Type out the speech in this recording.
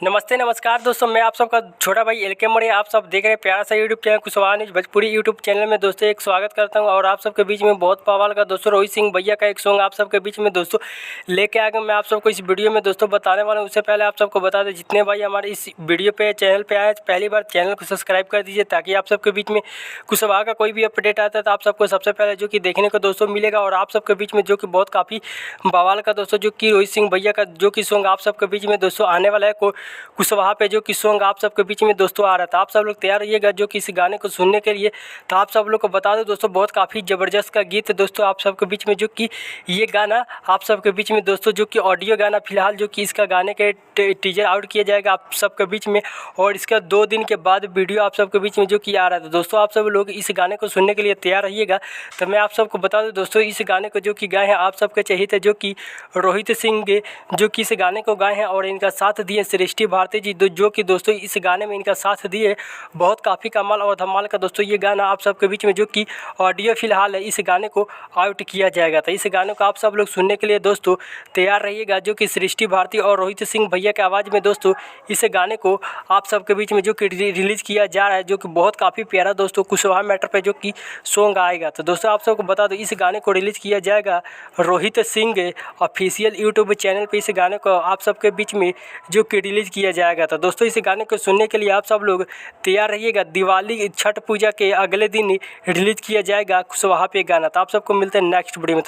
नमस्ते नमस्कार दोस्तों, मैं आप सबका छोटा भाई एलके मणि। आप सब देख रहे हैं प्यारा सा YouTube channel Kushwaha news Bhojpuri YouTube channel में दोस्तों एक स्वागत करता हूं। और आप सबके बीच में बहुत पवाल का दोस्तों रोहित सिंह भैया का एक सॉन्ग आप सबके बीच में दोस्तों लेके आ गए। मैं आप सबको इस वीडियो में दोस्तों बताने वाला हूं। उससे पहले आप सबको बता दें, जितने भाई हमारे इस वीडियो पे चैनल पे आए पहली बार चैनल को सब्सक्राइब कर दीजिए, ताकि आप सबके बीच में कुशवाहा का कोई भी अपडेट आता है तो आप सबको सबसे पहले जो कि देखने को दोस्तों मिलेगा। और आप सबके बीच में जो कि बहुत काफ़ी बवाल का दोस्तों जो कि रोहित सिंह भैया का जो कि सॉन्ग आप सबके बीच में दोस्तों आने वाला है कुशवाहा पे, जो कि सॉन्ग आप सबके बीच में दोस्तों आ रहा था। आप सब लोग तैयार रहिएगा जो कि इस गाने को सुनने के लिए। तो आप सब लोग को बता दो दोस्तों, बहुत काफ़ी ज़बरदस्त का गीत दोस्तों आप सबके बीच में, जो कि ये गाना आप सबके बीच में दोस्तों जो कि ऑडियो गाना फिलहाल जो कि इसका गाने के टीजर आउट किया जाएगा आप सबके बीच में। और इसका 2 दिन के बाद वीडियो आप सबके बीच में जो कि आ रहा था दोस्तों। आप सब लोग इस गाने को सुनने के लिए तैयार रहिएगा। तो मैं आप सबको बता दूं दोस्तों, इस गाने को जो कि गाए हैं आप सबके चहेते जो कि रोहित सिंह जो कि इस गाने को गाए हैं। और इनका साथ दिए सृष्टि भारती जी, जो कि दोस्तों इस गाने में इनका साथ दिए। बहुत काफ़ी कमाल और धमाल का दोस्तों ये गाना आप सबके बीच में जो कि ऑडियो फिलहाल है, इस गाने को आउट किया जाएगा। तो इस गाने को आप सब लोग सुनने के लिए दोस्तों तैयार रहिएगा, जो कि सृष्टि भारती और रोहित सिंह भैया के आवाज़ में दोस्तों इस गाने को आप सबके बीच में जो कि रिलीज़ किया जा रहा है, जो कि बहुत काफ़ी प्यारा दोस्तों कुशवाहा मैटर पे जो कि सॉन्ग आएगा। तो दोस्तों आप सबको बता दो, इस गाने को रिलीज़ किया जाएगा Rohit Singh official YouTube channel पे। इस गाने को आप सबके बीच में जो कि रिलीज़ किया जाएगा। तो दोस्तों इस गाने को सुनने के लिए आप सब लोग तैयार रहिएगा। दिवाली छठ पूजा के अगले दिन रिलीज़ किया जाएगा कुशवाहा पे गाना। तो आप सबको मिलते हैं नेक्स्ट वीडियो में।